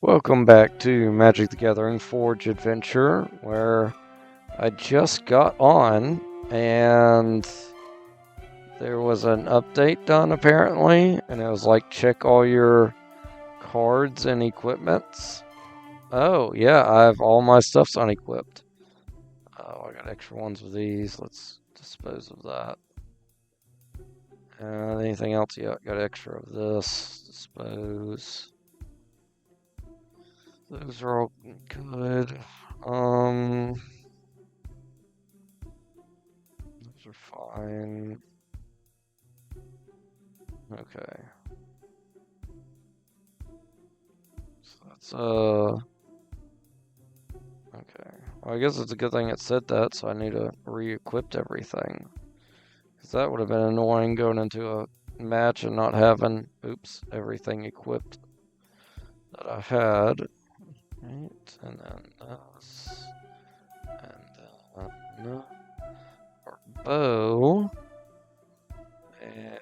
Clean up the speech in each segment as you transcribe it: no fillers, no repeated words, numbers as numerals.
Welcome back to Magic the Gathering Forge Adventure, where I just got on and there was an update done apparently, and it was like check all your cards and equipments. Oh yeah, I have all my stuff's unequipped. Oh, I got extra ones of these. Let's dispose of that. Anything else? Yeah, got extra of this. Dispose. Those are all good. Those are fine. Okay. So that's okay. Well, I guess it's a good thing it said that, so I need to re-equip everything. Because that would have been annoying going into a match and not having, everything equipped that I had. Right, and then this. And then our bow. And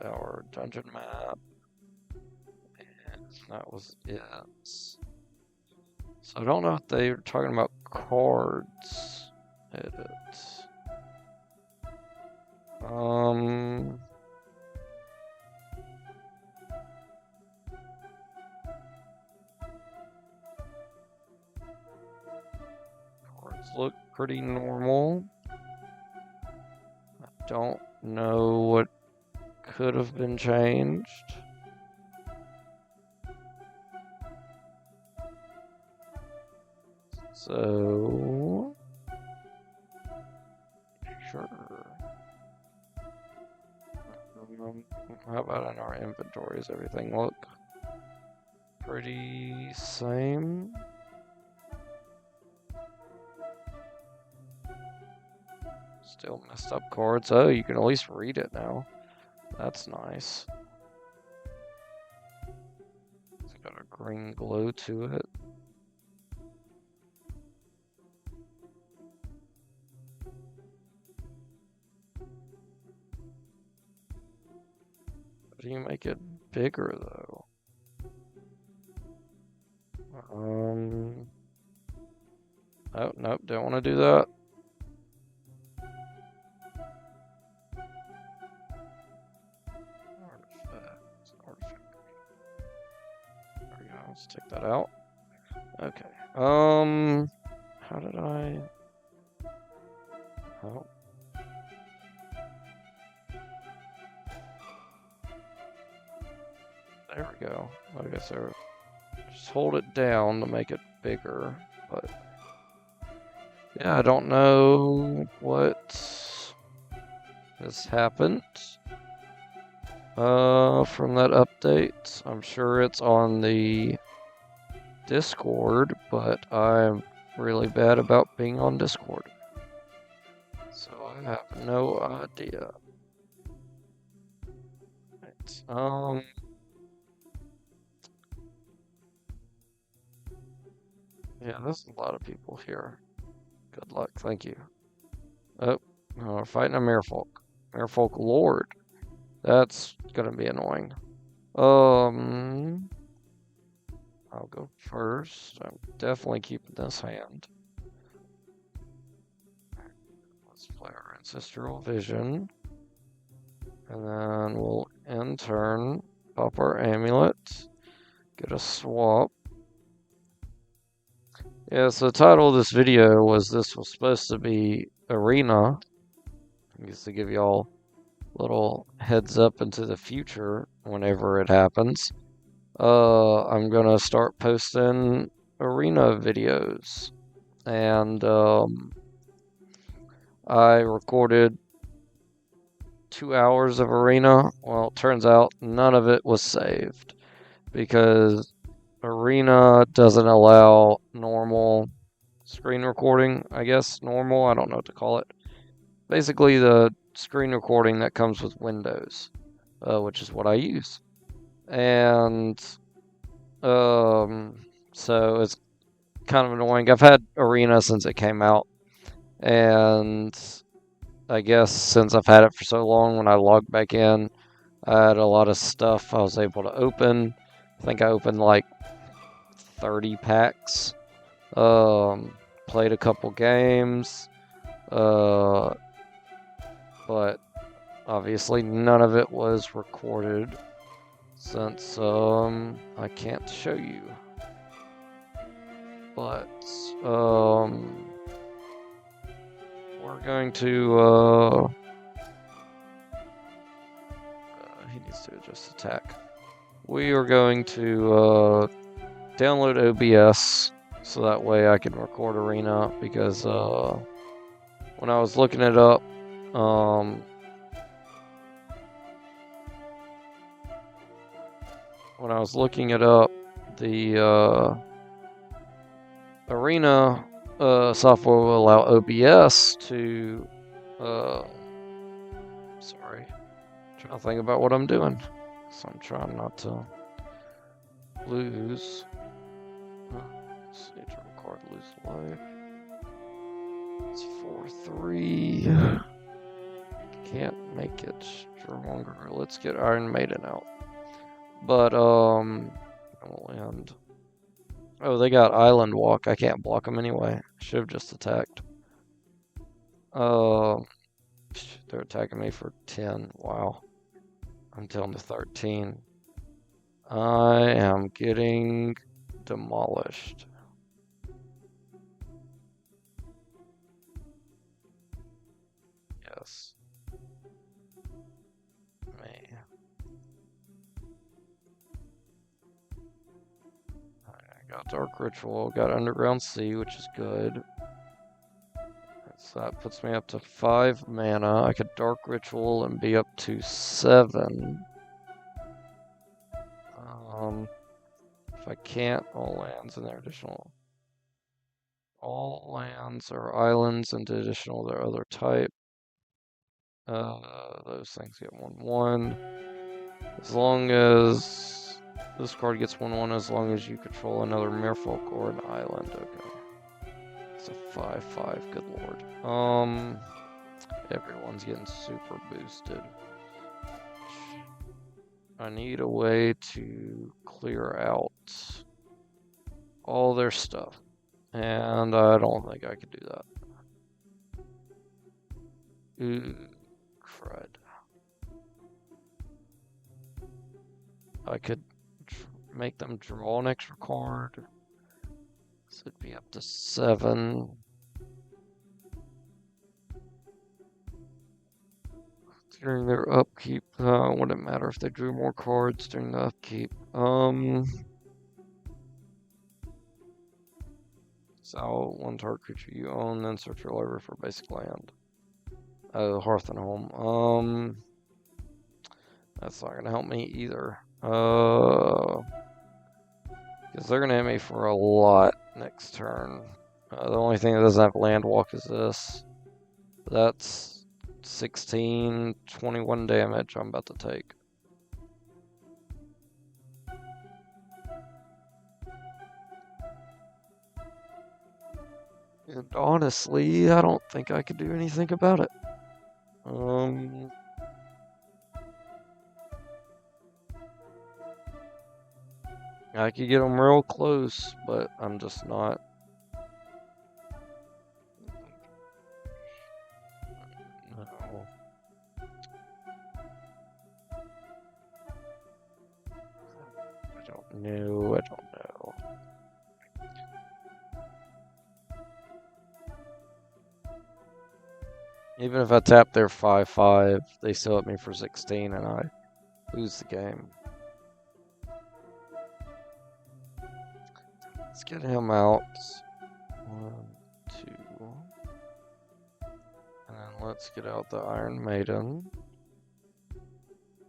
our dungeon map. And that was it. So I don't know if they're talking about cards. Edit. Cards look pretty normal. I don't know what could have been changed. So, sure. How about in our inventories? Everything look pretty same. Still messed up cards. Oh, you can at least read it now. That's nice. It's got a green glow to it. How do you make it bigger though? Oh, nope, don't want to do that. There we go, let's take that out. Okay, how did I... Oh. There we go. Okay, so just hold it down to make it bigger, but yeah, I don't know what has happened from that update. I'm sure it's on the Discord, but I'm really bad about being on Discord, so I have no idea. Right. Yeah, there's a lot of people here. Good luck, thank you. Oh, no, we're fighting a Merfolk. Merfolk Lord. That's gonna be annoying. I'll go first. I'm definitely keeping this hand. Let's play our Ancestral Vision. And then we'll end turn, pop our amulet, get a swap. Yeah, so the title of this video was supposed to be Arena. I guess to give y'all a little heads up into the future whenever it happens. I'm gonna start posting Arena videos. And I recorded 2 hours of Arena. Well, it turns out none of it was saved because Arena doesn't allow normal screen recording, I guess. Normal, I don't know what to call it. Basically, the screen recording that comes with Windows, which is what I use. And so it's kind of annoying. I've had Arena since it came out, and I guess since I've had it for so long, when I logged back in, I had a lot of stuff I was able to open. I think I opened like 30 packs. Played a couple games, but obviously none of it was recorded since I can't show you. But we're going to he needs to adjust attack. We are going to download OBS so that way I can record Arena, because when I was looking it up, the Arena software will allow OBS to sorry, trying to think about what I'm doing, so I'm trying not to lose. Just need to record lose live. It's 4-3. Can't make it stronger. Let's get Iron Maiden out. But we'll end. Oh, they got Island Walk. I can't block them anyway. Should have just attacked. They're attacking me for 10. Wow. I'm down to 13. I am getting demolished. Yes. Me. I got Dark Ritual, got Underground Sea, which is good. So that puts me up to 5 mana. I could Dark Ritual and be up to 7. If I can't, all lands and their additional. All lands are islands and additional their other type. Those things get 1/1. As long as this card gets 1/1, as long as you control another merfolk or an island. Okay. It's a 5/5. Good lord. Everyone's getting super boosted. I need a way to clear out all their stuff, and I don't think I could do that. Ooh, crud. I could make them draw an extra card, so it'd be up to 7. During their upkeep, wouldn't matter if they drew more cards during the upkeep. So one target creature you own, then search your library for basic land. Oh, Hearth and Home. That's not gonna help me either. Because they're gonna hit me for a lot next turn. The only thing that doesn't have land walk is this. That's 16, 21 damage I'm about to take. And honestly, I don't think I could do anything about it. I could get them real close, but I'm just not. No. I don't know. Even if I tap their 5/5, they still hit me for 16 and I lose the game. Let's get him out. 1, 2. And then let's get out the Iron Maiden.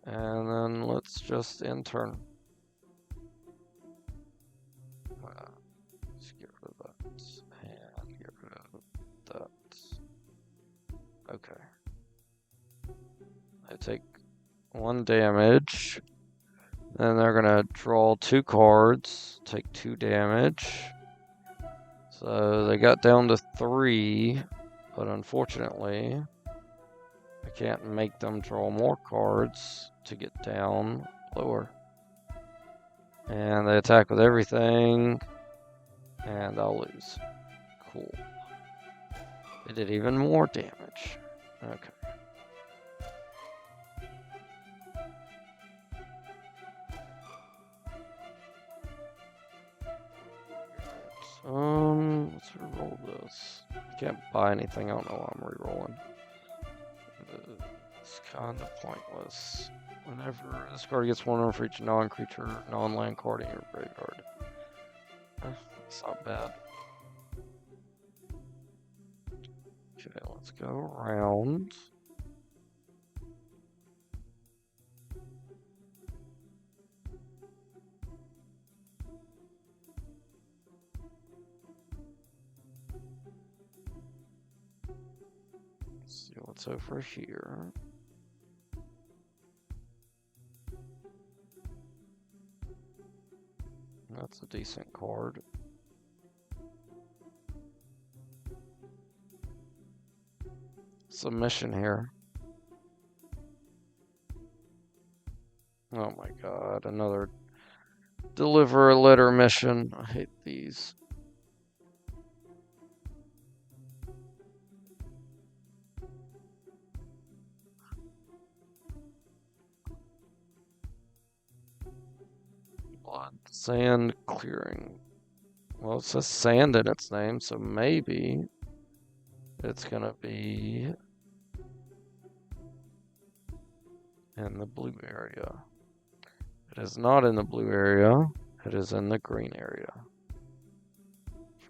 And then let's just end turn. Let's get rid of that. And get rid of that. Okay. I take 1 damage. Then they're gonna draw 2 cards, take 2 damage. So they got down to 3, but unfortunately, I can't make them draw more cards to get down lower. And they attack with everything. And I'll lose. Cool. It did even more damage. Okay. Let's reroll this. I can't buy anything. I don't know why I'm rerolling. It's kind of pointless. Whenever this card gets one for each non-creature, non-land card in your graveyard. It's not bad. Okay, let's go around. Let's see what's over here. That's a decent card. Submission here. Oh my god, another deliver a letter mission. I hate these. Blood, sand clearing. Well, it says sand in its name, so maybe it's gonna be in the blue area. It is not in the blue area. It is in the green area.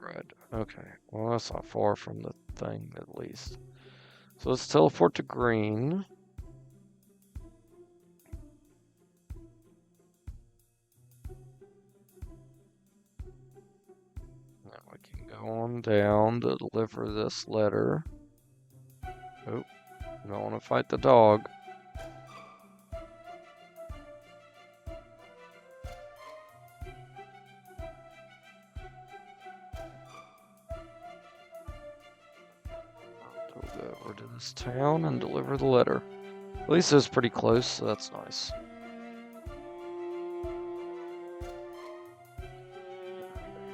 Red. Okay. Well, that's not far from the thing, at least. So let's teleport to green. Now we can go on down to deliver this letter. Oh, I don't want to fight the dog. We'll go over to this town and deliver the letter. At least it was pretty close, so that's nice.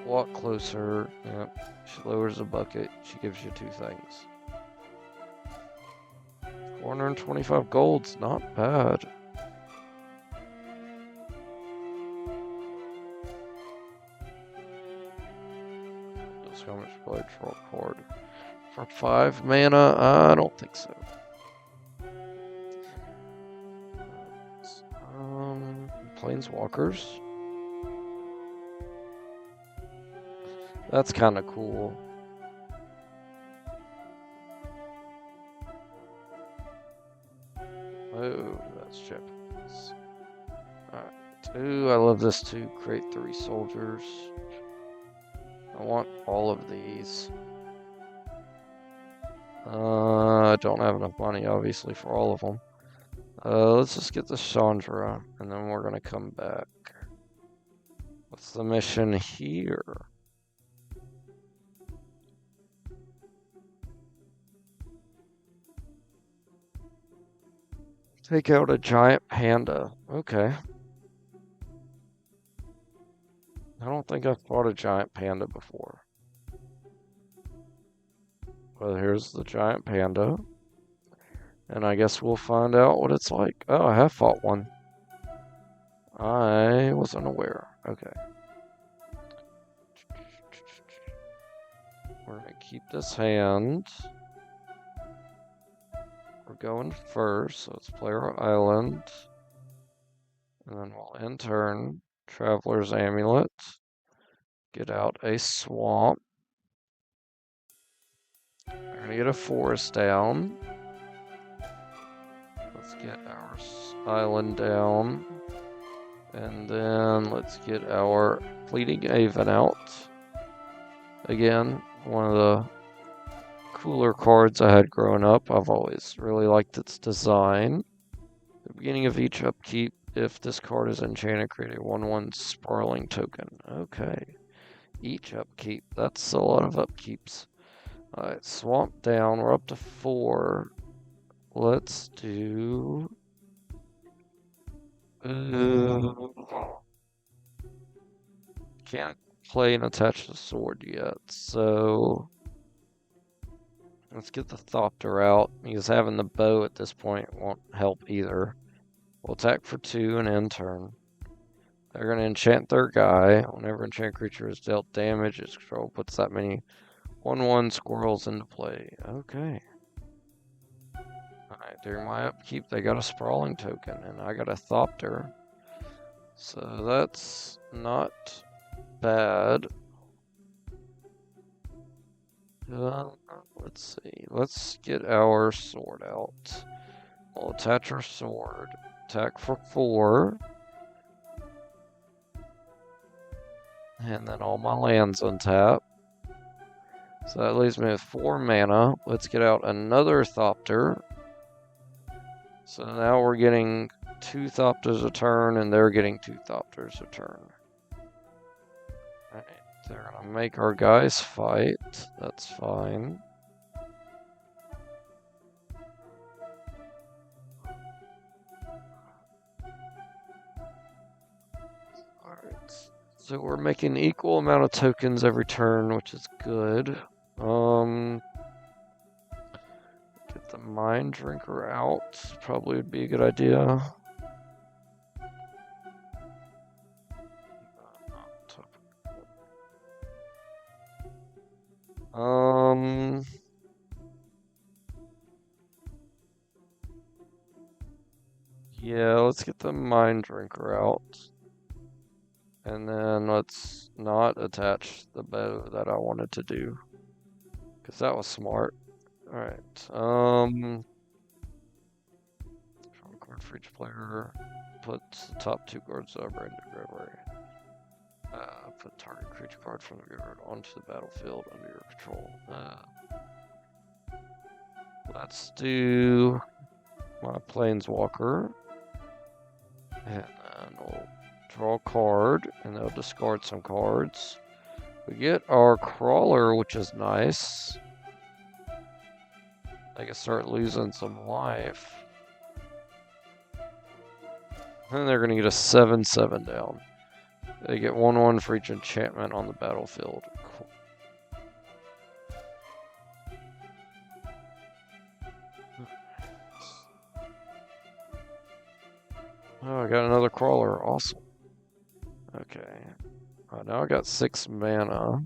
Walk closer. Yep. She lowers the bucket. She gives you 2 things. 425 gold's not bad. Just how much blood draw card? For 5 mana? I don't think so. Planeswalkers. That's kind of cool. Oh, that's Japanese. Alright. Ooh, I love this too. Create 3 soldiers. I want all of these. I don't have enough money, obviously, for all of them. Let's just get the Chandra, and then we're gonna come back. What's the mission here? Take out a giant panda. Okay. I don't think I've fought a giant panda before. Well, here's the giant panda. And I guess we'll find out what it's like. Oh, I have fought one. I was unaware. Okay. We're going to keep this hand. We're going first, so let's play our island. And then we'll end turn. Traveler's Amulet. Get out a swamp. We're going to get a forest down. Let's get our island down. And then let's get our Fleeting Haven out. Again, one of the cooler cards I had growing up. I've always really liked its design. At the beginning of each upkeep, if this card is enchanted, create a 1/1 Sparling token. Okay. Each upkeep. That's a lot of upkeeps. Alright, swamp down. We're up to 4. Let's do... can't play and attach the sword yet, so let's get the Thopter out, because having the bow at this point won't help either. We'll attack for 2 and end turn. They're going to enchant their guy. Whenever enchanted creature is dealt damage, its control puts that many 1/1 squirrels into play. Okay. Alright, during my upkeep, they got a Sprawling token, and I got a Thopter. So that's not bad. Let's see. Let's get our sword out. We'll attach our sword. Attack for 4. And then all my lands untap. So that leaves me with 4 mana. Let's get out another Thopter. So now we're getting 2 Thopters a turn, and they're getting 2 Thopters a turn. Alright, they're gonna make our guys fight. That's fine. Alright, so we're making equal amount of tokens every turn, which is good. Get the Mind Drinker out. Probably would be a good idea. Yeah, let's get the Mind Drinker out. And then let's not attach the bow that I wanted to do, because that was smart. Alright, draw a card for each player. Put the top 2 cards over into the graveyard. Put target creature card from the graveyard onto the battlefield under your control. Let's do my Planeswalker. And then we'll draw a card, and they'll discard some cards. We get our Crawler, which is nice. They can start losing some life. And they're going to get a 7/7 down. They get 1/1 for each enchantment on the battlefield. Cool. Oh, I got another Crawler. Awesome. Okay. Now I got 6 mana.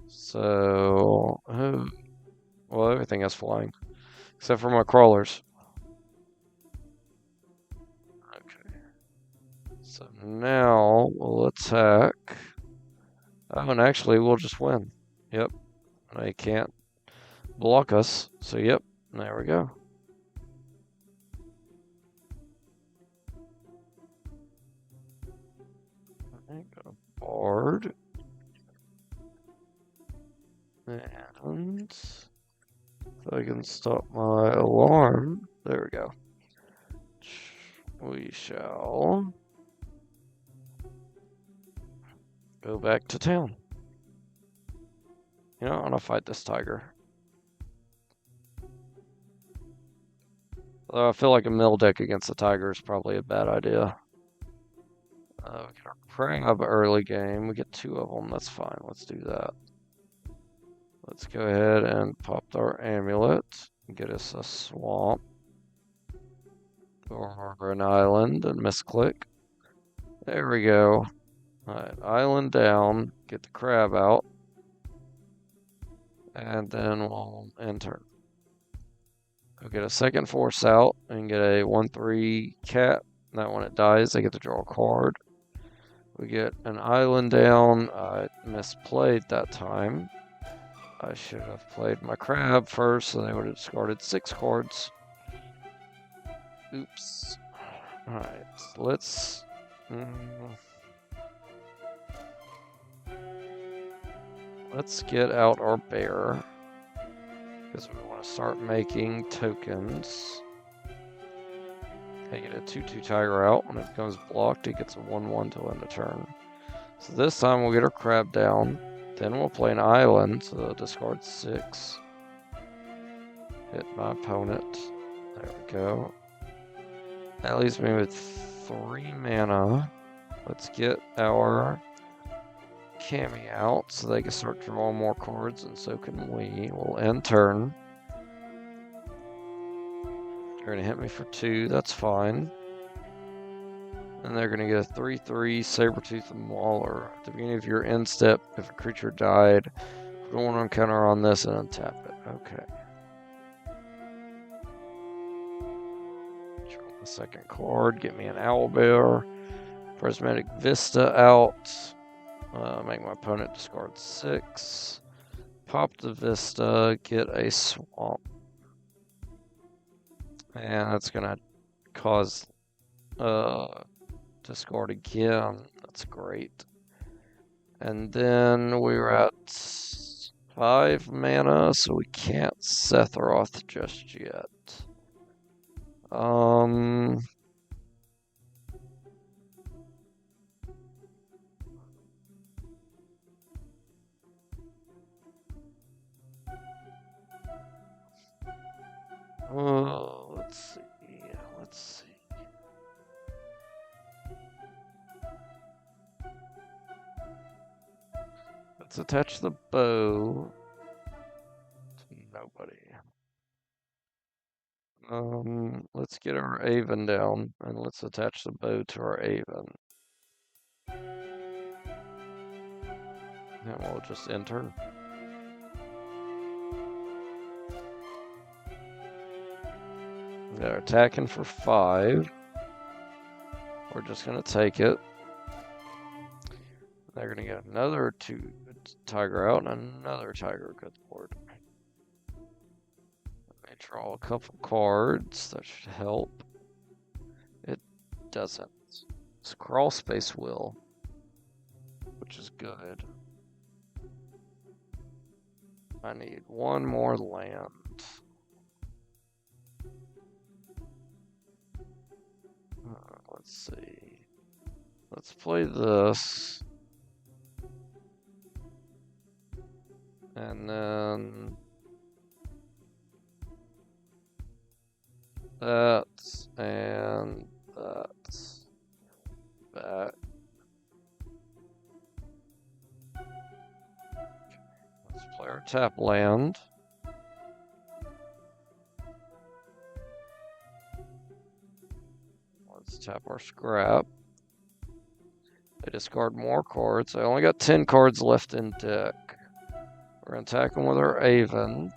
So, well, everything has flying, except for my Crawlers. Okay. So now we'll attack. Oh, and actually, we'll just win. Yep. They can't block us. So, yep. There we go. Got a Bard. And if I can stop my alarm, there we go. We shall go back to town. You know, I want to fight this tiger. Although I feel like a mill deck against the tiger is probably a bad idea. We get our crab early game. We get 2 of them. That's fine. Let's do that. Let's go ahead and pop our amulet and get us a swamp or an island and misclick. There we go. Alright, island down, get the crab out, and then we'll enter. We'll get a second force out and get a 1/3 cat. That when it dies, they get to draw a card. We get an island down. I misplayed that time. I should have played my crab first, so they would have discarded 6 cards. Oops. Alright, let's... let's get out our bear, because we want to start making tokens. They get a 2/2 tiger out. When it becomes blocked, it gets a 1/1 till end of turn. So this time we'll get our crab down. Then we'll play an island, so they'll discard 6. Hit my opponent. There we go. That leaves me with 3 mana. Let's get our Cammy out so they can start drawing more cards, and so can we. We'll end turn. They're going to hit me for 2, that's fine. And they're going to get a 3/3 Sabertooth Mauler. At the beginning of your end step, if a creature died, put one on counter on this and untap it. Okay. Draw the second card, get me an Owlbear. Prismatic Vista out. Make my opponent discard 6. Pop the Vista, get a Swamp. And that's going to cause discard again. That's great. And then we're at 5 mana, so we can't Sephiroth just yet. Let's see. Let's attach the bow to nobody. Let's get our Aven down, and let's attach the bow to our Aven. And we'll just enter. They're attacking for 5. We're just going to take it. They're going to get another 2 Tiger out and another Tiger good board. Let me draw a couple cards. That should help. It doesn't. It's Crawl Space Will, which is good. I need one more land. Let's see. Let's play this. And then that and that back. Let's play our tap land. Let's tap our scrap. I discard more cards. I only got 10 cards left in deck. We're going to attack them with our Aven.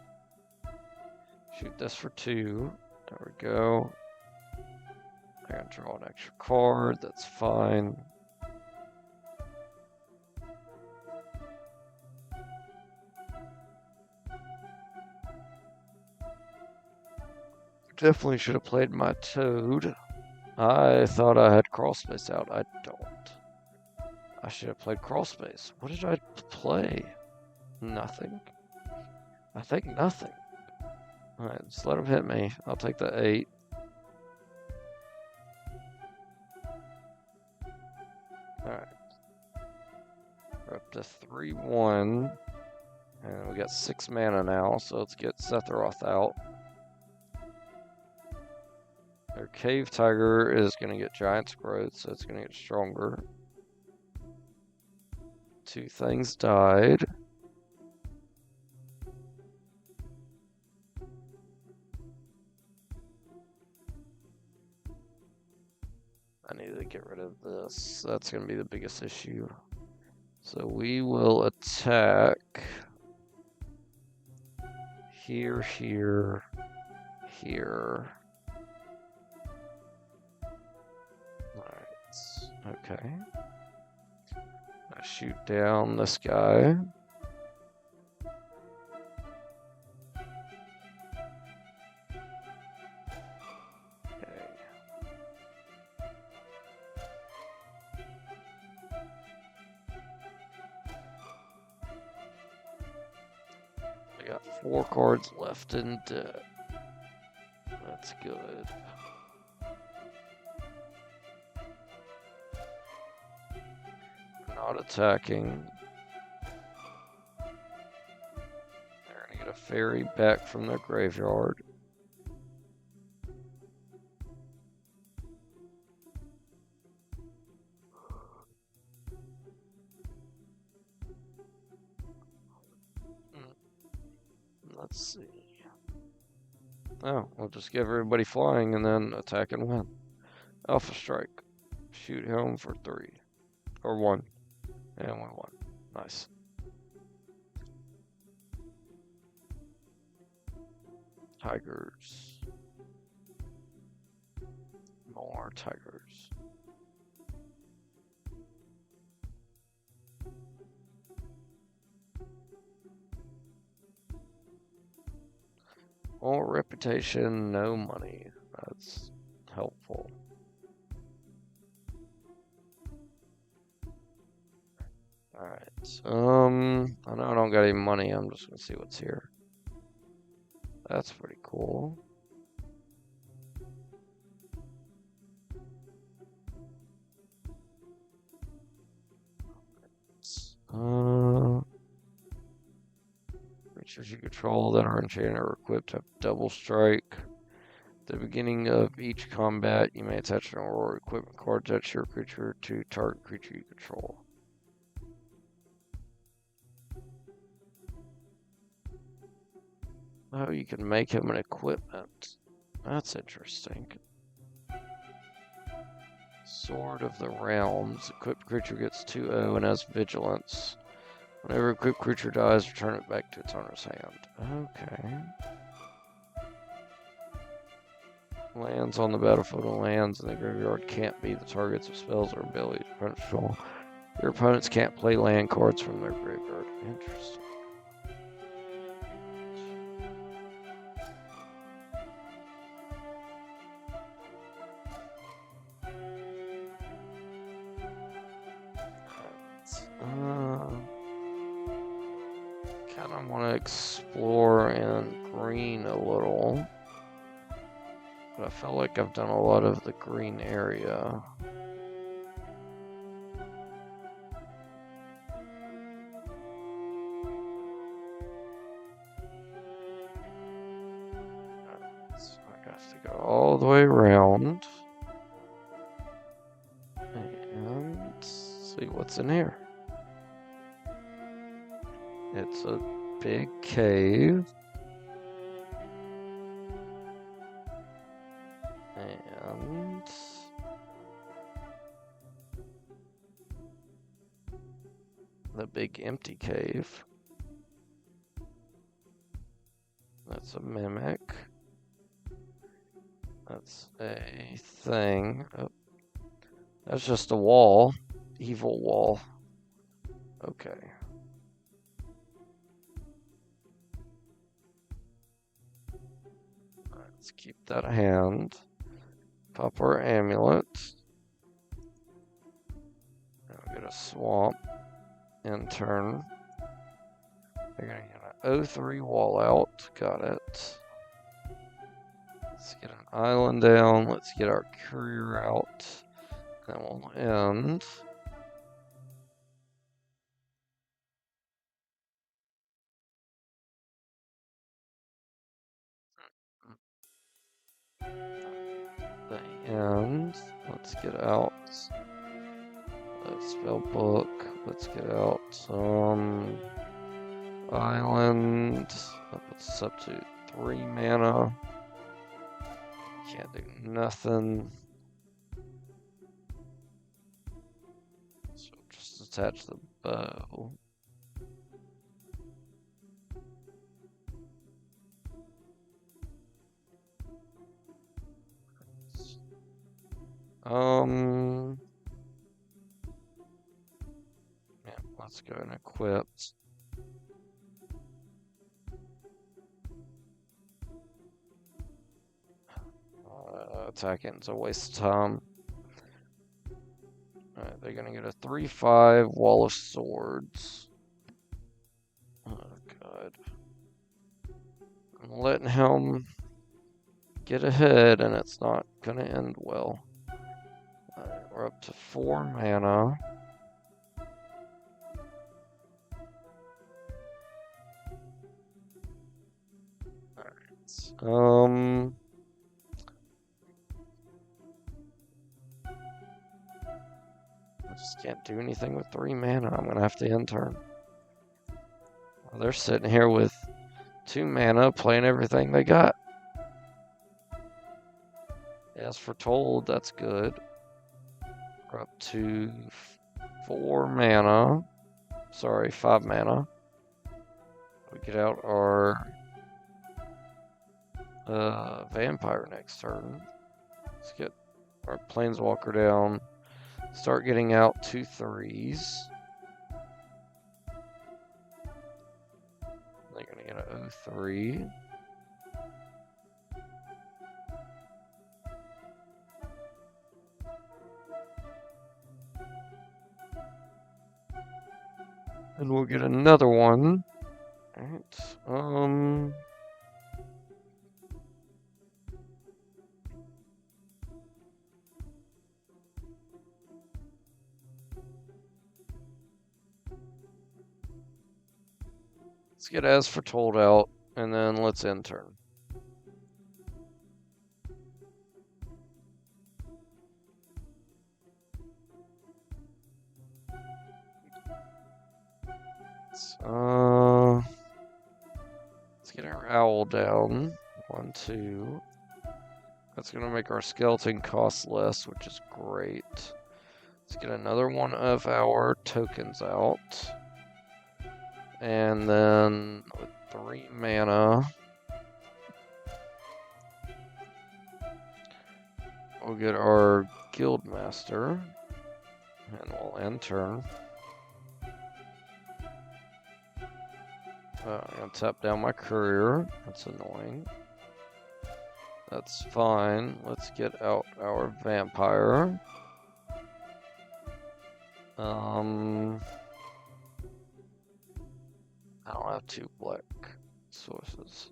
Shoot this for 2. There we go. I'm going to draw an extra card. That's fine. Definitely should have played my Toad. I thought I had Crawl Space out. I don't. I should have played Crawl Space. What did I play? Nothing. I think nothing. Alright, just let him hit me. I'll take the 8. Alright. We're up to 3/1. And we got 6 mana now, so let's get Sephiroth out. Our Cave Tiger is going to get Giant's Growth, so it's going to get stronger. 2 things died. I need to get rid of this. That's going to be the biggest issue. So we will attack here, here, here. Alright, okay. I shoot down this guy. I got 4 cards left in deck. That's good. Not attacking. They're gonna get a fairy back from their graveyard. Let's see. Oh, we'll just give everybody flying and then attack and win. Alpha Strike. Shoot home for 3. Or 1. And we won. Nice. Tigers. More tigers. More reputation, no money. That's helpful. Alright. I know I don't got any money. I'm just gonna see what's here. That's pretty cool. Creatures you control that are enchanted or equipped have double strike. At the beginning of each combat, you may attach an aura equipment card attached to your creature to target creature you control. Oh, you can make him an equipment. That's interesting. Sword of the Realms. Equipped creature gets 2/0 and has vigilance. Whenever equipped creature dies, return it back to its owner's hand. Okay. Lands on the battlefield and lands in the graveyard can't be the targets of spells or abilities control. Your opponents can't play land cards from their graveyard. Interesting. Kind of want to explore in green a little. But I feel like I've done a lot of the green area. So I have to go all the way around. And see what's in here. It's a big cave. And the big empty cave. That's a mimic. That's a thing. Oh, that's just a wall. Evil wall. Okay. Let's keep that hand. Pop our amulet. Now we get a swamp in turn. They're gonna get an 0-3 wall out. Got it. Let's get an island down. Let's get our courier out. Then we'll end. The end. Let's get out the spell book. Let's get out some island. That puts us up to 3 mana. Can't do nothing. So just attach the bow. Yeah, let's go and equip. Attacking is a waste of time. Alright, they're gonna get a 3/5 Wall of Swords. Oh god. I'm letting him get ahead and it's not gonna end well. Alright, we're up to 4 mana. Alright. I just can't do anything with 3 mana. I'm gonna have to end turn. Well, they're sitting here with 2 mana, playing everything they got. As foretold, that's good. We're up to 4 mana. Sorry, 5 mana. We get out our vampire next turn. Let's get our planeswalker down. Start getting out 2 3s. They're gonna get an 0-3. And we'll get another one. Alright, let's get As Foretold out, and then let's end turn. Let's get our owl down. 1, 2. That's gonna make our skeleton cost less, which is great. Let's get another one of our tokens out. And then with 3 mana, we'll get our Guildmaster. And we'll end turn. I'm gonna tap down my courier. That's annoying. That's fine. Let's get out our vampire. I don't have 2 black sources.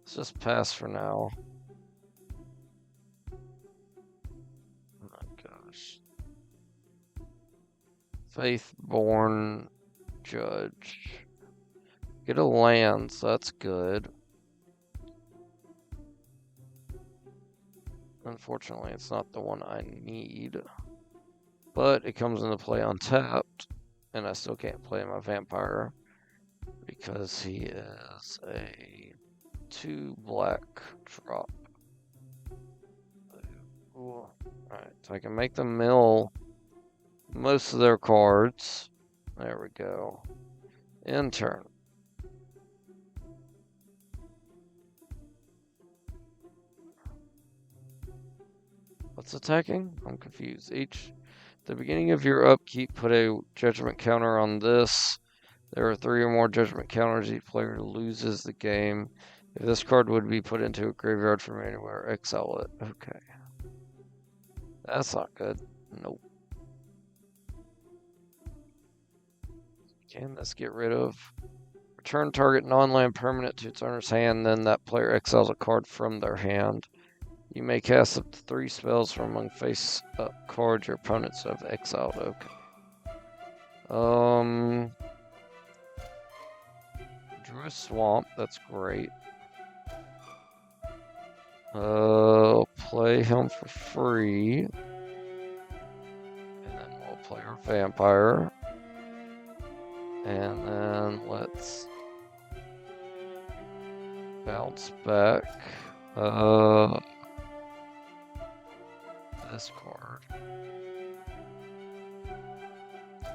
Let's just pass for now. Oh my gosh. Faithborn Judge. Get a land, so that's good. Unfortunately, it's not the one I need. But it comes into play untapped, and I still can't play my vampire because he is a 2 black drop. Cool. Alright, so I can make them mill most of their cards. There we go. End turn. What's attacking? I'm confused. The beginning of your upkeep, put a judgment counter on this. There are 3 or more judgment counters. Each player loses the game. If this card would be put into a graveyard from anywhere, exile it. Okay. That's not good. Nope. Can this get rid of? Return target non-land permanent to its owner's hand, then that player exiles a card from their hand. You may cast up to 3 spells from among face-up cards your opponents have exiled. Okay. Drew a swamp. That's great. Play him for free. And then we'll play our vampire. And then let's bounce back. This card.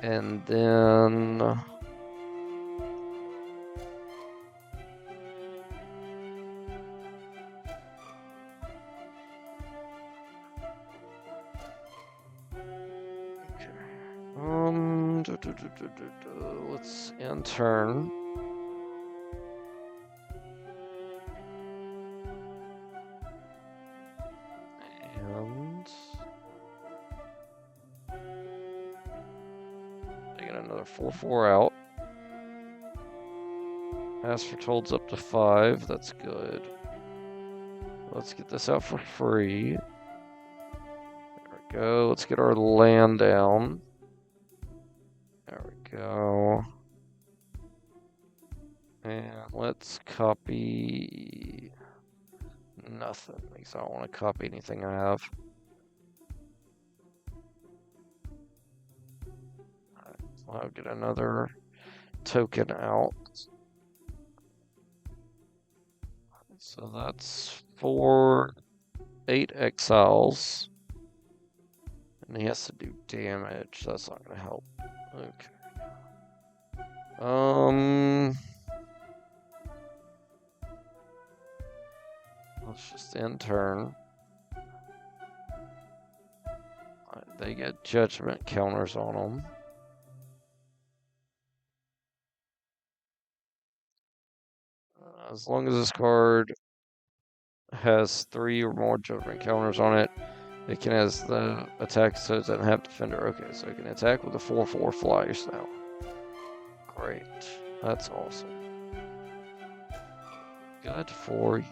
And then let's end turn. And taking another 4/4 out. As Foretold's up to 5. That's good. Let's get this out for free. There we go. Let's get our land down. There we go. And let's copy nothing because I don't want to copy anything I have. I'll get another token out. So that's 8 exiles. And he has to do damage. That's not gonna help. Okay. Let's just end turn. They get judgment counters on them. As long as this card has 3 or more judgment counters on it, it can has the attack, so it doesn't have defender. Okay, so it can attack with the 4/4 flyers now. Great. That's awesome. Good for you.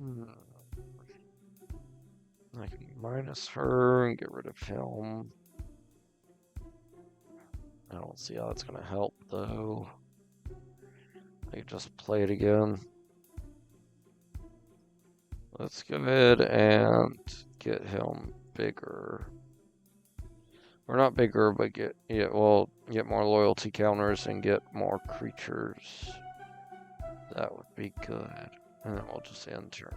Right. I can minus her and get rid of him. I don't see how that's gonna help though. I can just play it again. Let's go ahead and get him bigger. Or not bigger, but get more loyalty counters and get more creatures. That would be good. And then we'll just end turn.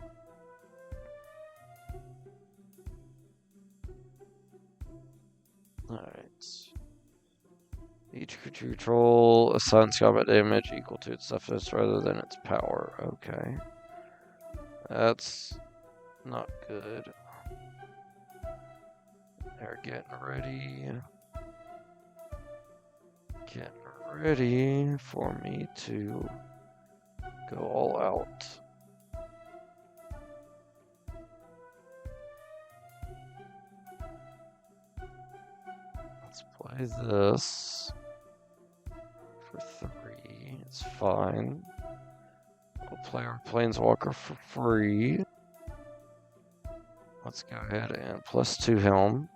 Alright. Each creature you control assigns combat damage equal to its toughness rather than its power. Okay. That's not good. They're getting ready. Getting ready for me to go all out. Let's play this for 3. It's fine. We'll play our Planeswalker for free. Let's go ahead and +2 Helm.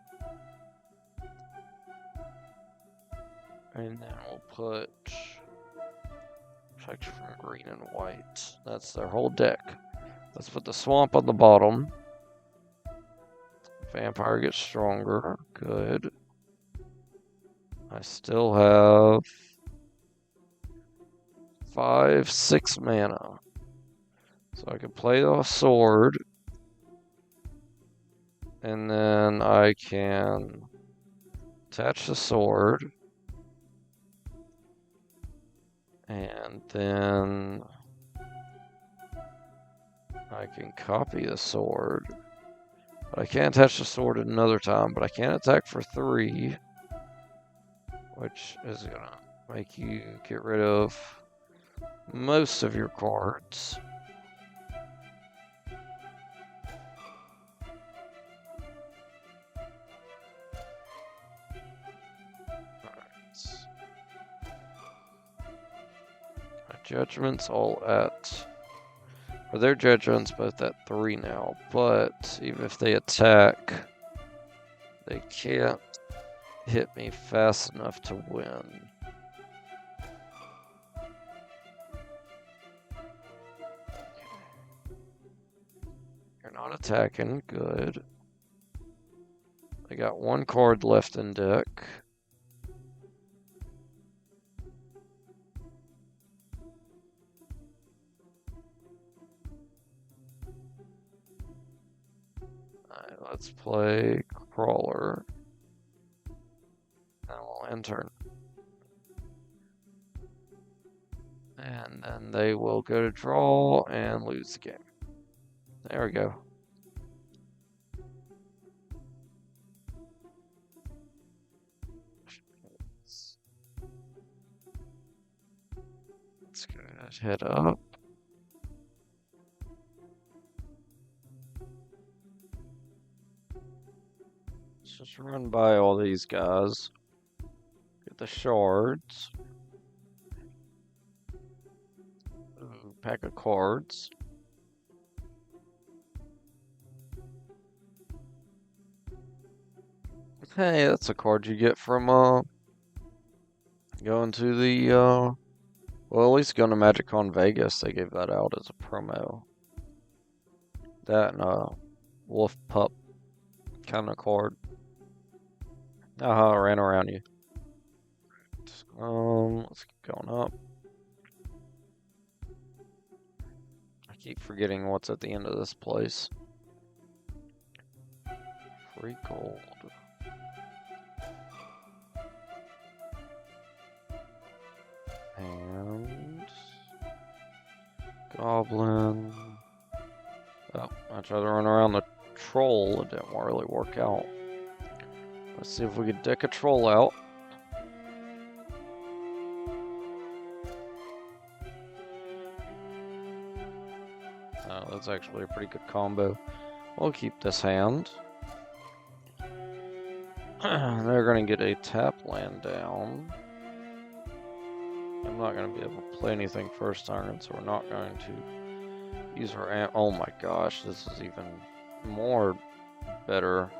And then we'll put protection from green and white. That's their whole deck. Let's put the swamp on the bottom. Vampire gets stronger. Good. I still have 5, 6 mana. So I can play off sword. And then I can attach the sword. And then I can copy the sword. But I can't attach the sword another time, but I can attack for 3. Which is gonna make you get rid of most of your cards. Judgments all at, or their judgments both at 3 now, but even if they attack, they can't hit me fast enough to win. You're not attacking, good. I got 1 card left in deck. Let's play Crawler. And we'll end turn. And then they will go to draw and lose the game. There we go. Let's go head up. Just run by all these guys. Get the shards. Ooh, pack of cards. Hey, that's a card you get from going to the well, at least going to MagicCon Vegas. They gave that out as a promo. That and a wolf pup kind of card. I ran around you. Let's keep going up. I keep forgetting what's at the end of this place. Free gold. And goblin. Oh, I tried to run around the troll. It didn't really work out. Let's see if we could deck a troll out. Oh, that's actually a pretty good combo. We'll keep this hand. They're going to get a tap land down. I'm not going to be able to play anything first turn, so we're not going to use our... Oh my gosh, this is even more better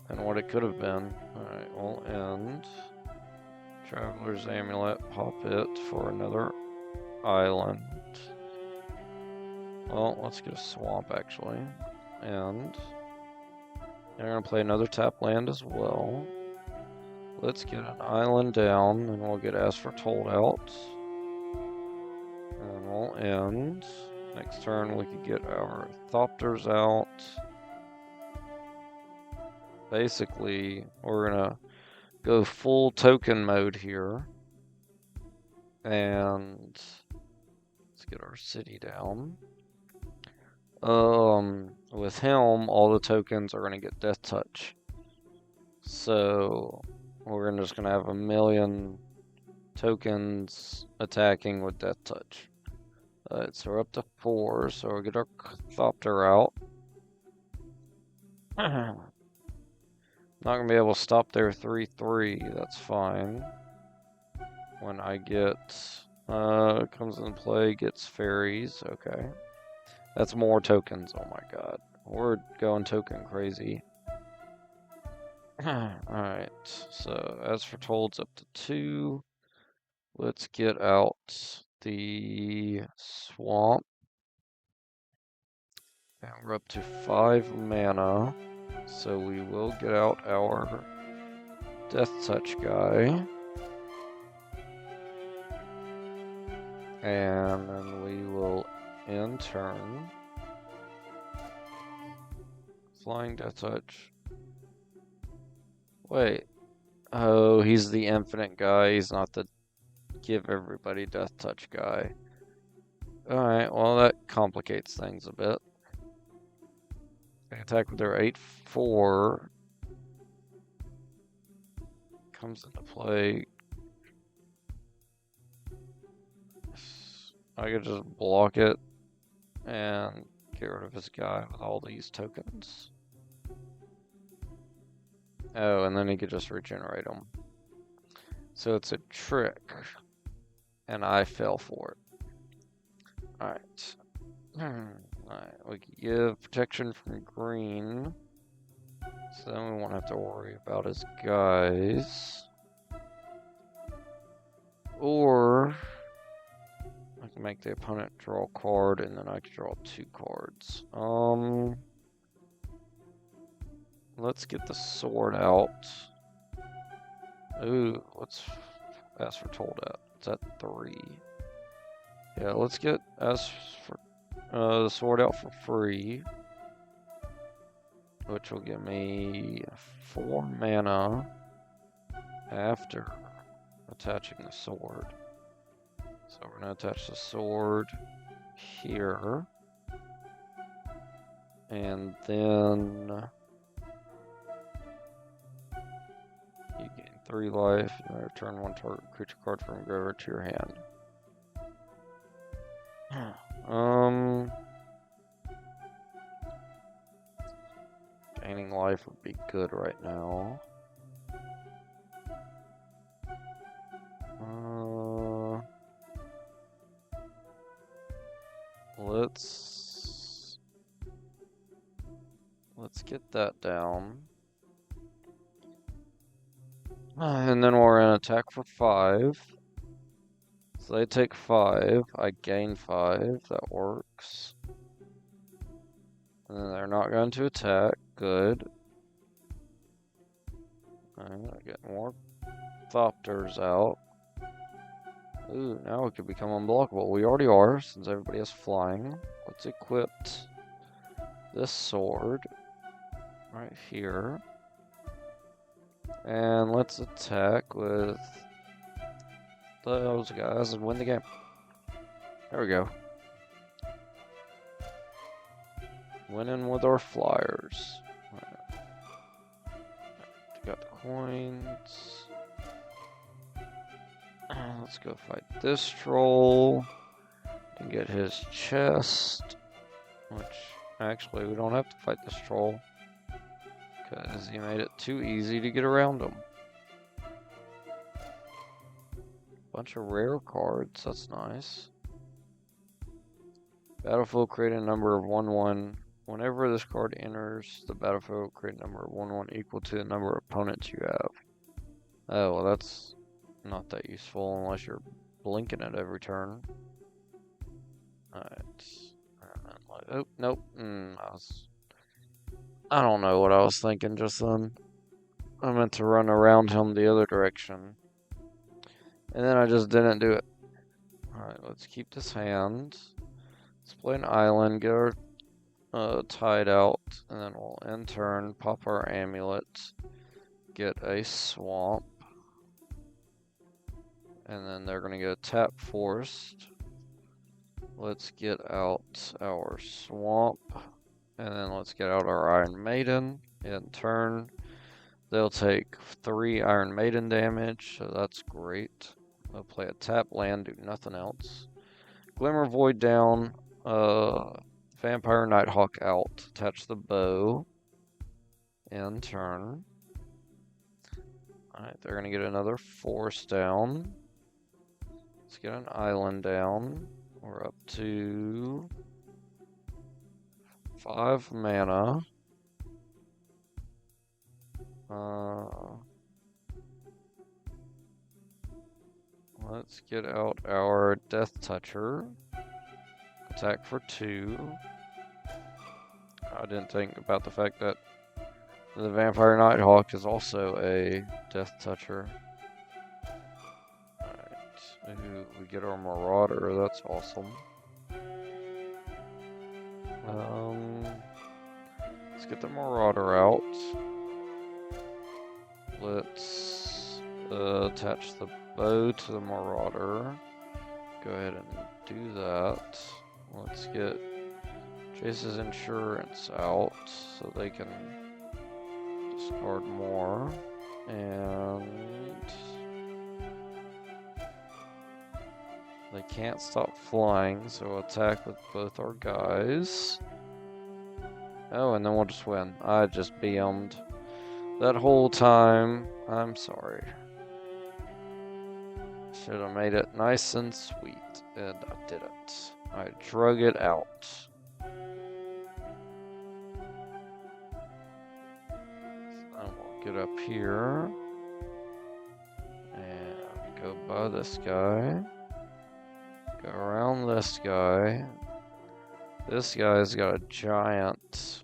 than what it could have been. Alright, we'll end. Traveler's Amulet, pop it for another island. Well, let's get a swamp actually. And they're going to play another tap land as well. Let's get an island down, and we'll get Ask for Told out. And we'll end. Next turn, we could get our Thopters out. Basically, we're gonna go full token mode here. And let's get our city down. With him, all the tokens are gonna get Death Touch. So we're just gonna have 1,000,000 tokens attacking with Death Touch. Alright, so we're up to 4, so we'll get our Thopter out. Not gonna be able to stop their 3/3, that's fine. When I get, comes into play, gets fairies, okay. That's more tokens, oh my god. We're going token crazy. Alright, so as for Told's up to 2. Let's get out the swamp. And we're up to 5 mana. So we will get out our Death Touch guy. And then we will end turn. Flying Death Touch. Wait. Oh, he's the infinite guy. He's not the give everybody Death Touch guy. Alright, well that complicates things a bit. They attack with their 8/4. Comes into play. I could just block it and get rid of his guy with all these tokens. Oh, and then he could just regenerate them. So it's a trick. And I fell for it. Alright. Alright, we can give protection from green. So then we won't have to worry about his guys. Or I can make the opponent draw a card and then I can draw 2 cards. Let's get the sword out. Ooh, let's Ask for Told out. It's at 3. Yeah, let's get Ask for the sword out for free. Which will give me 4 mana after attaching the sword. So we're going to attach the sword here. And then you gain 3 life and return 1 target creature card from graveyard to your hand. Gaining life would be good right now. let's get that down. And then we're gonna attack for 5. So they take 5, I gain 5, that works. And then they're not going to attack, good. I'm gonna get more Thopters out. Ooh, now we could become unblockable. We already are, since everybody has flying. Let's equip this sword right here. And let's attack with those guys and win the game. There we go. Winning with our flyers. Right. Got the coins. Let's go fight this troll and get his chest. Which, actually, we don't have to fight this troll, because he made it too easy to get around him. Bunch of rare cards, that's nice. Battlefield, create a number of 1/1. Whenever this card enters the battlefield, create a number of 1/1 equal to the number of opponents you have. Oh, well, that's not that useful unless you're blinking it every turn. Alright. Oh, nope. I don't know what I was thinking just then. I meant to run around him the other direction. And then I just didn't do it. Alright, let's keep this hand. Let's play an island, get our tide out, and then we'll end turn, pop our amulet, get a swamp. And then they're gonna go tap forest. Let's get out our swamp. And then let's get out our Iron Maiden. In turn, they'll take 3 Iron Maiden damage, so that's great. They'll play a tap land, do nothing else. Glimmer Void down. Vampire Nighthawk out. Attach the bow. In turn. Alright, they're gonna get another force down. Let's get an island down. We're up to 5 mana. Let's get out our Death Toucher. Attack for 2. I didn't think about the fact that the Vampire Nighthawk is also a Death Toucher. Alright, we get our Marauder, that's awesome. Let's get the Marauder out. Let's attach the bow to the Marauder. Go ahead and do that. Let's get Chase's Insurance out so they can discard more. And they can't stop flying, so we'll attack with both our guys. Oh, and then we'll just win. I just BM'd that whole time. I'm sorry. Should have made it nice and sweet, and I didn't. I drug it out. I'm gonna get up here and go by this guy. Go around this guy. This guy's got a giant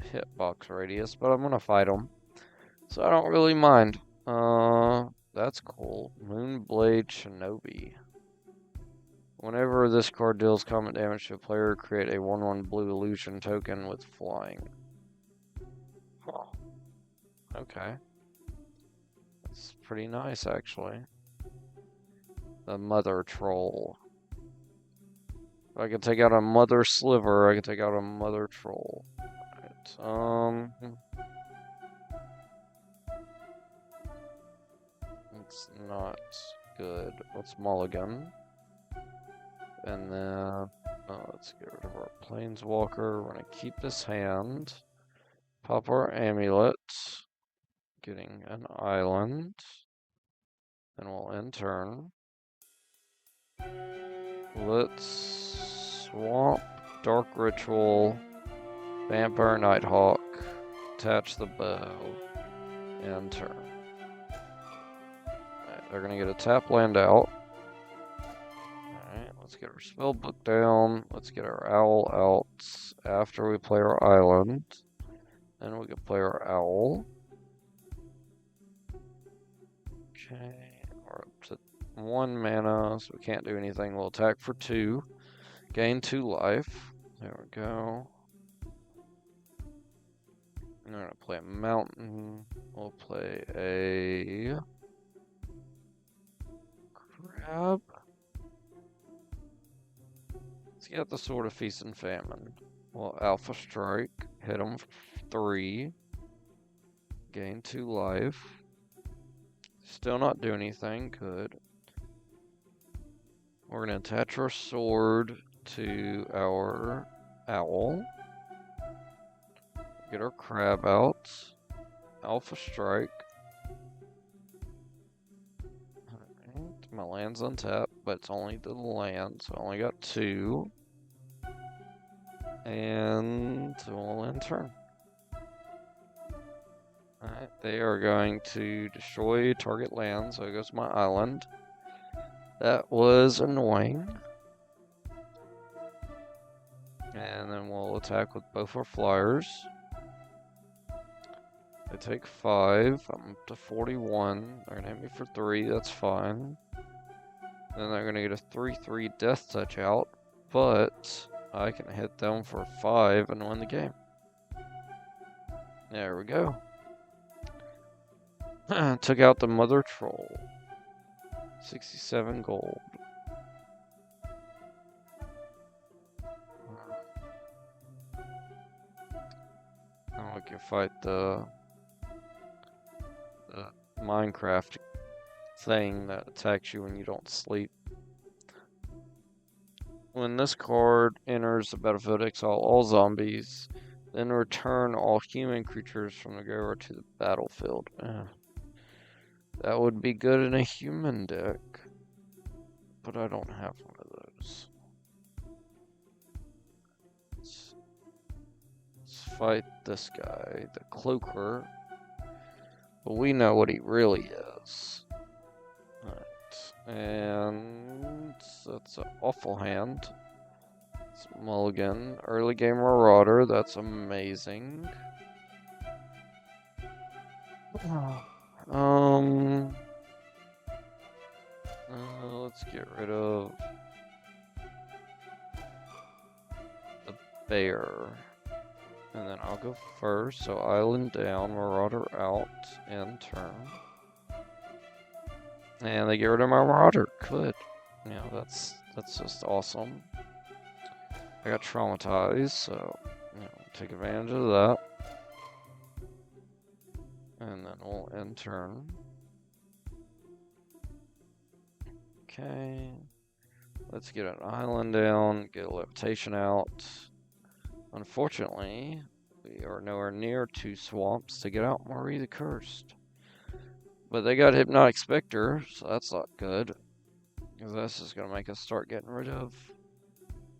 hitbox radius, but I'm gonna fight him, so I don't really mind. That's cool. Moonblade Shinobi. Whenever this card deals combat damage to a player, create a 1/1 blue illusion token with flying. Huh. Okay. That's pretty nice, actually. The Mother Troll. If I can take out a Mother Sliver, I can take out a Mother Troll. Alright, it's not good. Let's mulligan. And then, let's get rid of our Planeswalker. We're gonna keep this hand. Pop our amulet. Getting an island. Then we'll end turn. Let's Swamp, Dark Ritual, Vampire Nighthawk, attach the bow, and turn. Alright, they're gonna get a tap land out. Alright, let's get our spell book down. Let's get our owl out after we play our island. Then we can play our owl. Okay, we're up to 1 mana, so we can't do anything. We'll attack for 2. Gain 2 life. There we go. I'm gonna play a mountain. We'll play a crab. Let's get the Sword of Feast and Famine. Well, Alpha Strike. Hit him for 3. Gain 2 life. Still not do anything. Good. We're gonna attach our sword to our owl. Get our crab out. Alpha Strike. Alright, my land's untapped, but it's only the land, so I only got 2. And we'll end turn. Alright, they are going to destroy target land, so it goes to my island. That was annoying. And then we'll attack with both our flyers. They take 5. I'm up to 41. They're gonna hit me for 3. That's fine. Then they're gonna get a 3/3 death touch out, but I can hit them for 5 and win the game. There we go. Took out the mother troll. 67 gold. Now we can fight the Minecraft thing that attacks you when you don't sleep. When this card enters the battlefield, exile all zombies, then return all human creatures from the graveyard to the battlefield. That would be good in a human deck, but I don't have one of those. Let's fight this guy, the Cloaker. But we know what he really is. Alright, and that's an awful hand. It's Mulligan, early game Marauder, that's amazing. Let's get rid of the bear. And then I'll go first, so Island down, Marauder out, and turn. And they get rid of my Marauder. Good. Yeah, that's just awesome. I got traumatized, so take advantage of that. And then we'll end turn. Okay. Let's get an island down, get a levitation out. Unfortunately, we are nowhere near 2 swamps to get out Marie the Cursed. But they got Hypnotic Spectre, so that's not good. Because that's just going to make us start getting rid of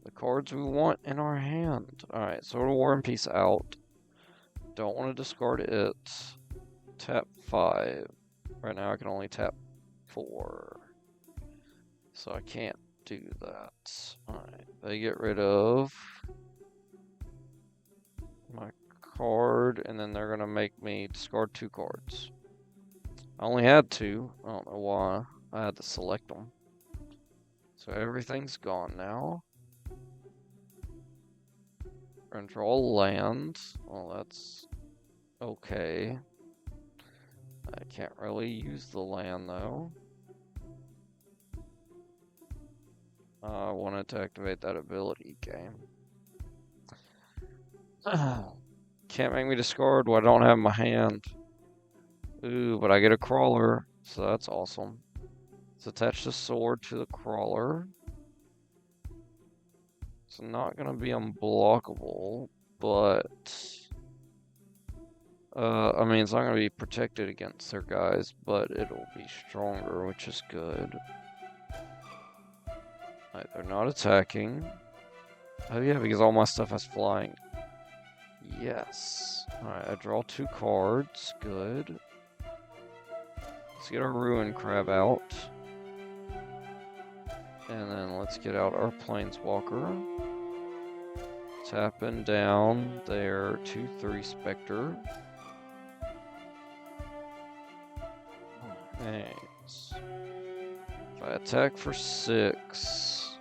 the cards we want in our hand. Alright, Sword of War and Peace out. Don't want to discard it. Tap 5. Right now I can only tap 4. So I can't do that. Alright, they get rid of my card, and then they're going to make me discard 2 cards. I only had 2. I don't know why. I had to select them. So everything's gone now. We're going to draw land. Well, that's okay. I can't really use the land, though. I wanted to activate that ability game. Can't make me discard what I don't have in my hand. Ooh, but I get a crawler, so that's awesome. Let's attach the sword to the crawler. It's not going to be unblockable, but I mean, it's not going to be protected against their guys, but it'll be stronger, which is good. Right, they're not attacking. Oh yeah, because all my stuff has flying. Yes. Alright, I draw 2 cards. Good. Let's get our Ruin Crab out. And then let's get out our Planeswalker. Tapping down their 2/3 Spectre. Nice. If I attack for 6,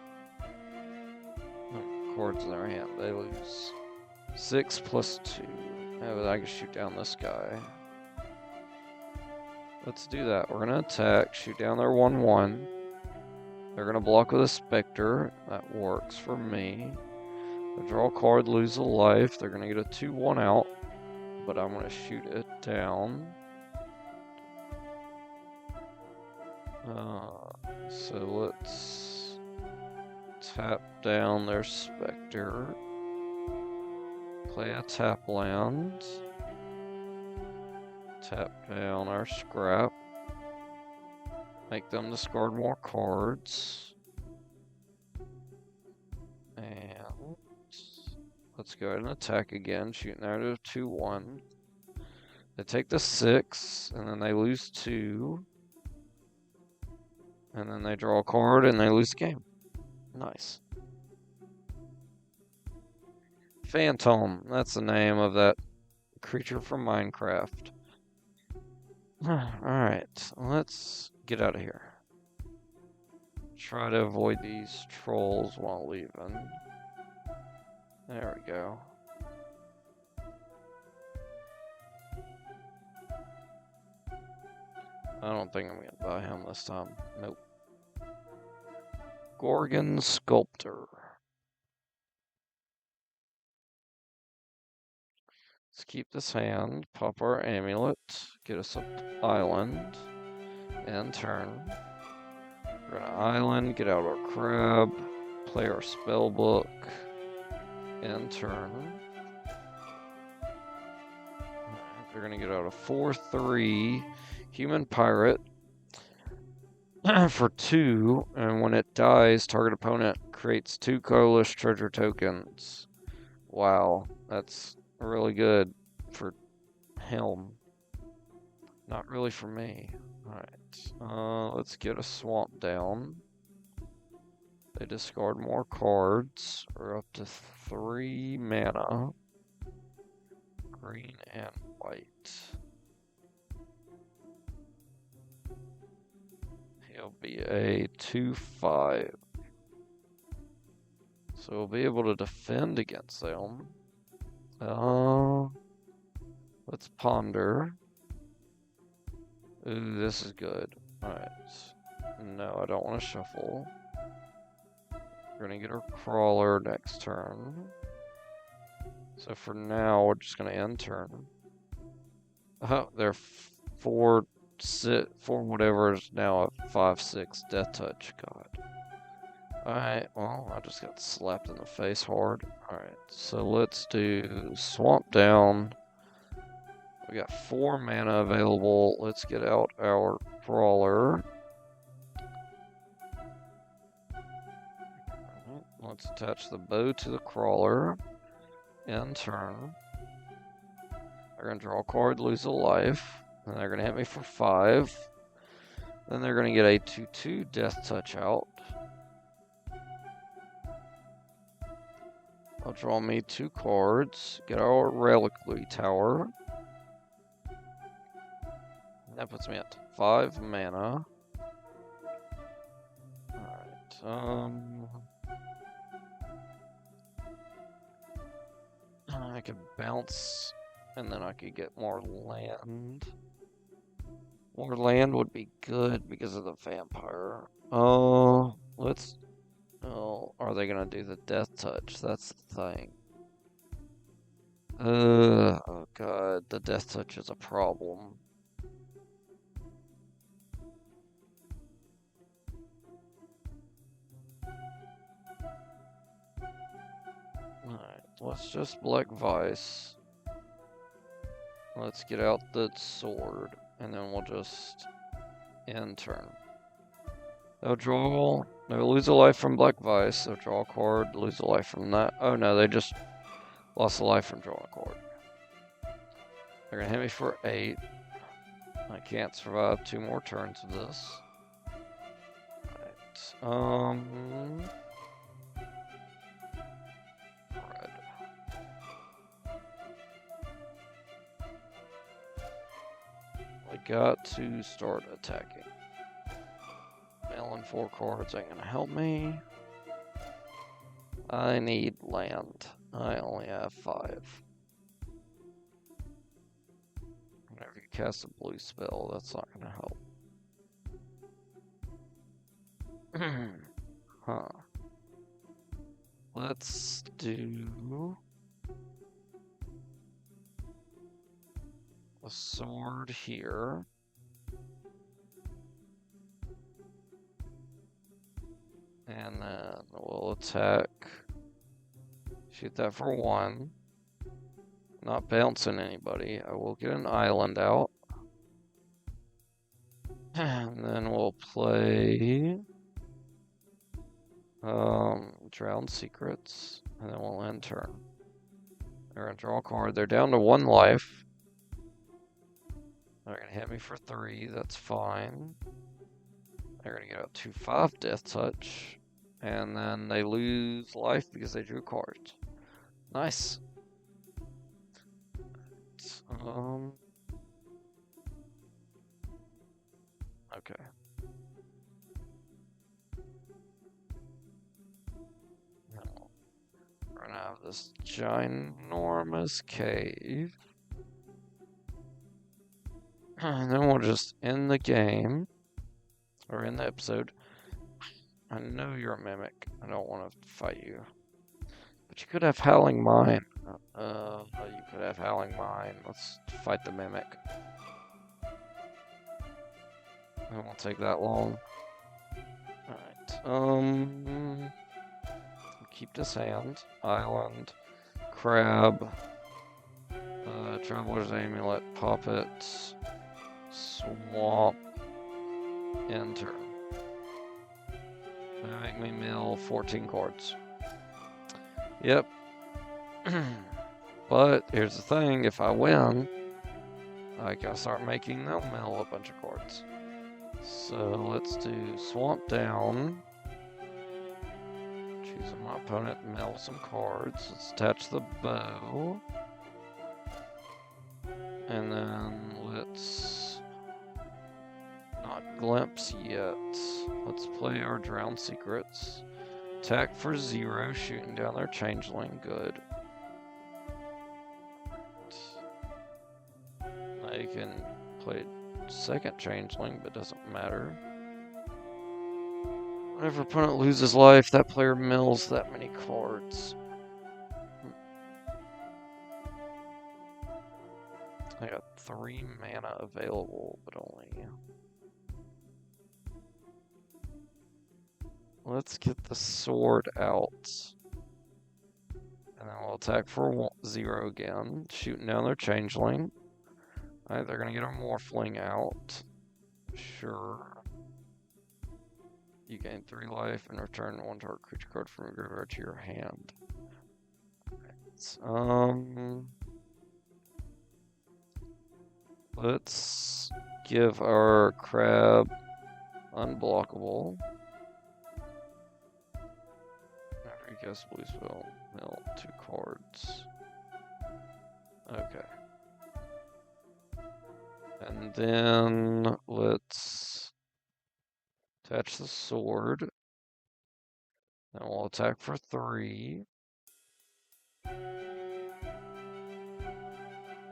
cards in their hand, they lose. 6 plus 2. Yeah, but I can shoot down this guy. Let's do that. We're gonna attack, shoot down their 1/1. They're gonna block with a Spectre. That works for me. I draw a card, lose a life. They're gonna get a 2/1 out, but I'm gonna shoot it down. So let's tap down their Spectre. Play a tap land. Tap down our scrap. Make them discard more cards. And let's go ahead and attack again, shooting there to 2/1. They take the 6, and then they lose 2. And then they draw a card, and they lose the game. Nice. Phantom, that's the name of that creature from Minecraft. Alright, let's get out of here. Try to avoid these trolls while leaving. There we go. I don't think I'm gonna buy him this time. Nope. Gorgon Sculptor. Let's keep this hand, pop our amulet, get us up to island, and turn. We're gonna island, get out our crab, play our spell book, and turn. They're gonna get out a 4/3 human pirate for 2, and when it dies, target opponent creates 2 colorless treasure tokens. Wow, that's really good for him. Not really for me. Alright, let's get a swamp down. They discard more cards. We're up to 3 mana. Green and white. He'll be a 2/5. So we'll be able to defend against them. Let's ponder. Ooh, this is good. Alright. No, I don't want to shuffle. We're gonna get our crawler next turn. So for now, we're just gonna end turn. Oh, they're 4 whatever is now a 5/6 death touch. God. Alright, well, I just got slapped in the face hard. Alright, so let's do swamp down. We got 4 mana available. Let's get out our crawler. Let's attach the bow to the crawler. End turn. They're going to draw a card, lose a life. And they're going to hit me for 5. Then they're going to get a 2/2 death touch out. I'll draw me 2 cards. Get our Reliquary Tower. That puts me at 5 mana. Alright, I could bounce, and then I could get more land. More land would be good because of the vampire. Oh, let's... Oh, are they gonna do the death touch? That's the thing. Oh god, the death touch is a problem. Alright, let's just Black Vice. Let's get out the sword, and then we'll just end turn. They'll draw They lose a life from Black Vice, so draw a card, lose a life from that. Oh no, they just lost a life from drawing a card. They're gonna hit me for 8. I can't survive 2 more turns of this. Right. Red. I got to start attacking. Mailing 4 cards ain't gonna help me. I need land. I only have 5. Whenever you cast a blue spell, that's not gonna help. Huh. Let's do a sword here. And then we'll attack. Shoot that for 1. Not bouncing anybody. I will get an island out. And then we'll play Drowned Secrets. And then we'll end turn. They're gonna draw a card. They're down to 1 life. They're gonna hit me for 3. That's fine. They're gonna get out 2/5 Death Touch. And then they lose life because they drew cards. Nice. Okay. Now, we're gonna have this ginormous cave. And then we'll just end the game. Or end the episode. I know you're a mimic. I don't want to fight you. But you could have Howling Mine. You could have Howling Mine. Let's fight the mimic. It won't take that long. Alright. Keep this hand. Island. Crab. Traveler's Amulet. Puppet. Swamp. Enter. They make me mill 14 cards. Yep. But here's the thing, if I win, I can start making them mill a bunch of cards. So let's do Swamp Down. Choosing my opponent, mill some cards. Let's attach the bow. And then let's not glimpse yet. Let's play our Drowned Secrets. Attack for 0, shooting down their changeling. Good. They can play second changeling, but doesn't matter. Whenever opponent loses life, that player mills that many cards. I got 3 mana available, but only... Let's get the sword out. And then we'll attack for 0 again, shooting down their changeling. Alright, they're gonna get a morphling out. Sure. You gain 3 life and return 1 target creature card from your graveyard to your hand. Right. Let's give our crab unblockable. Whenever you cast blue spell, mill 2 cards. Okay. And then let's attach the sword. Then we'll attack for 3.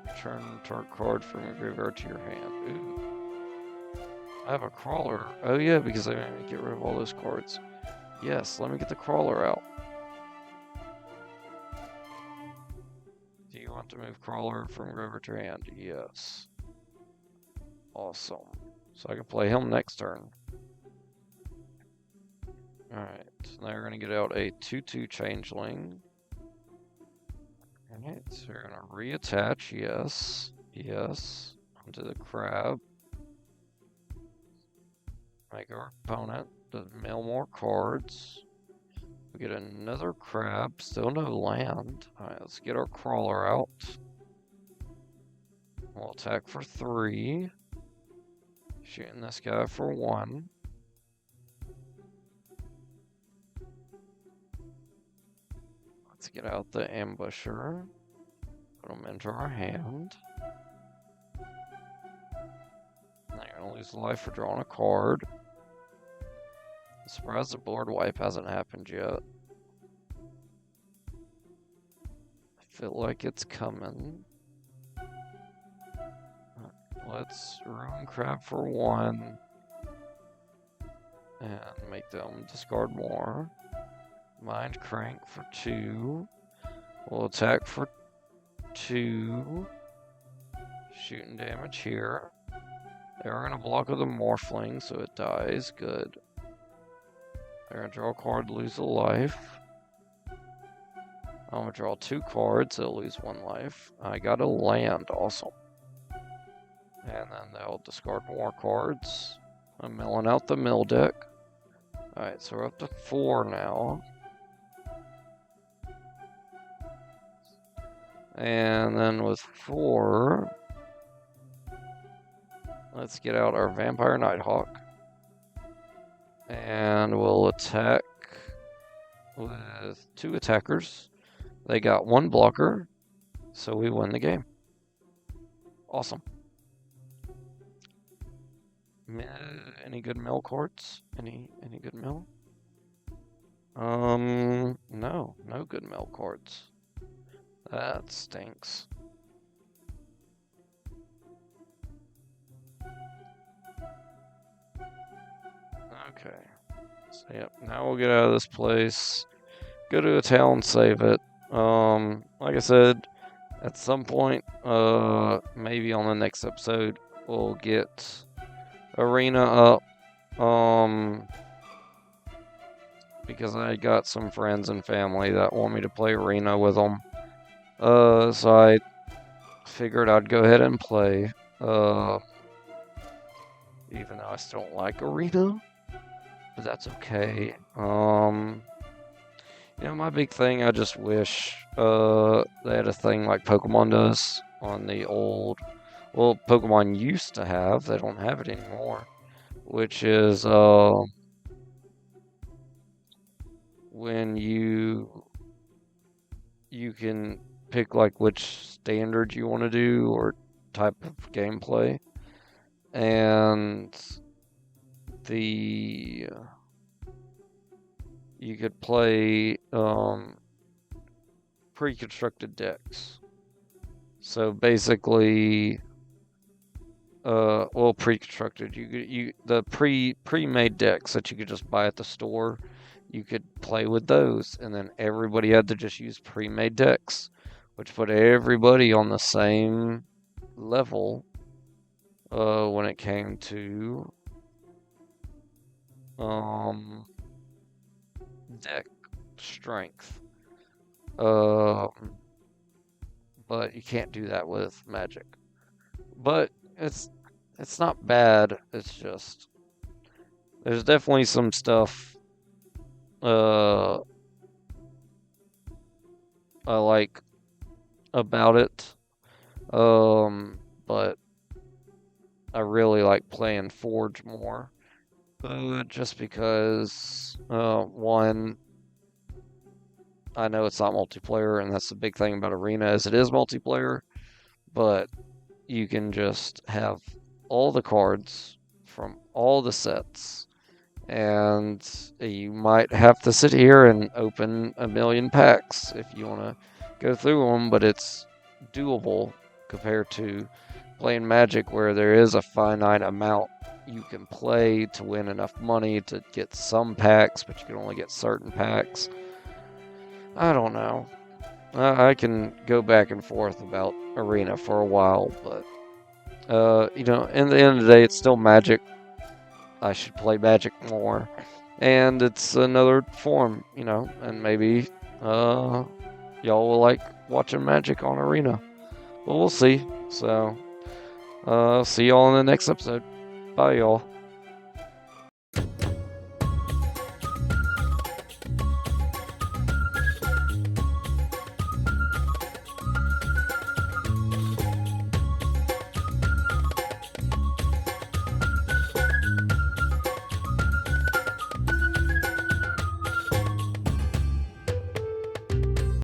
Return target card from your graveyard to your hand. Ooh. I have a crawler. Oh yeah, because I made me get rid of all those cards. Yes, let me get the crawler out. Do you want to move crawler from graveyard to your hand? Yes. Awesome. So I can play him next turn. Alright, now we're going to get out a 2/2 changeling. Alright, so we're going to reattach, yes, onto the crab. Make our opponent to mail more cards. We get another crab, still no land. Alright, let's get our crawler out. We'll attack for 3. Shooting this guy for 1. Let's get out the ambusher. Put them into our hand. Now you're gonna lose life for drawing a card. I'm surprised the board wipe hasn't happened yet. I feel like it's coming. Let's ruin crab for 1. And make them discard more. Mind crank for 2. We'll attack for 2. Shooting damage here. They are going to block with a morphling, so it dies. Good. They're going to draw a card, lose a life. I'm going to draw 2 cards, they'll lose 1 life. I got a land, awesome. And then they'll discard more cards. I'm milling out the mill deck. Alright, so we're up to 4 now. And then with 4, let's get out our Vampire Nighthawk. And we'll attack with 2 attackers. They got 1 blocker, so we win the game. Awesome. Any good mill cards? Any good mill? No good mill cards. That stinks. Okay. So yep, now we'll get out of this place. Go to a town, save it. Like I said, at some point, maybe on the next episode, we'll get Arena up. Because I got some friends and family that want me to play Arena with them. So I figured I'd go ahead and play. Even though I still don't like Arena. But that's okay. You know, my big thing, I just wish they had a thing like Pokemon does on the old... Well, Pokemon used to have. They don't have it anymore. Which is, when you can pick like which standard you want to do or type of gameplay. And you could play pre-constructed decks. So basically, well, pre-constructed. The pre-made decks that you could just buy at the store, you could play with those, and then everybody had to just use pre-made decks, which put everybody on the same level when it came to deck strength. But you can't do that with Magic. But it's not bad. It's just there's definitely some stuff I like about it. But I really like playing Forge more. Just because, one, I know it's not multiplayer, and that's the big thing about Arena, is it is multiplayer, but you can just have all the cards from all the sets, and you might have to sit here and open a million packs if you want to go through them, but it's doable compared to playing Magic, where there is a finite amount you can play to win enough money to get some packs, but you can only get certain packs. I don't know. I can go back and forth about Arena for a while, but you know, in the end of the day, it's still Magic. I should play Magic more, and it's another form, you know, and maybe y'all will like watching Magic on Arena. Well, we'll see. So, see y'all in the next episode. Bye, y'all.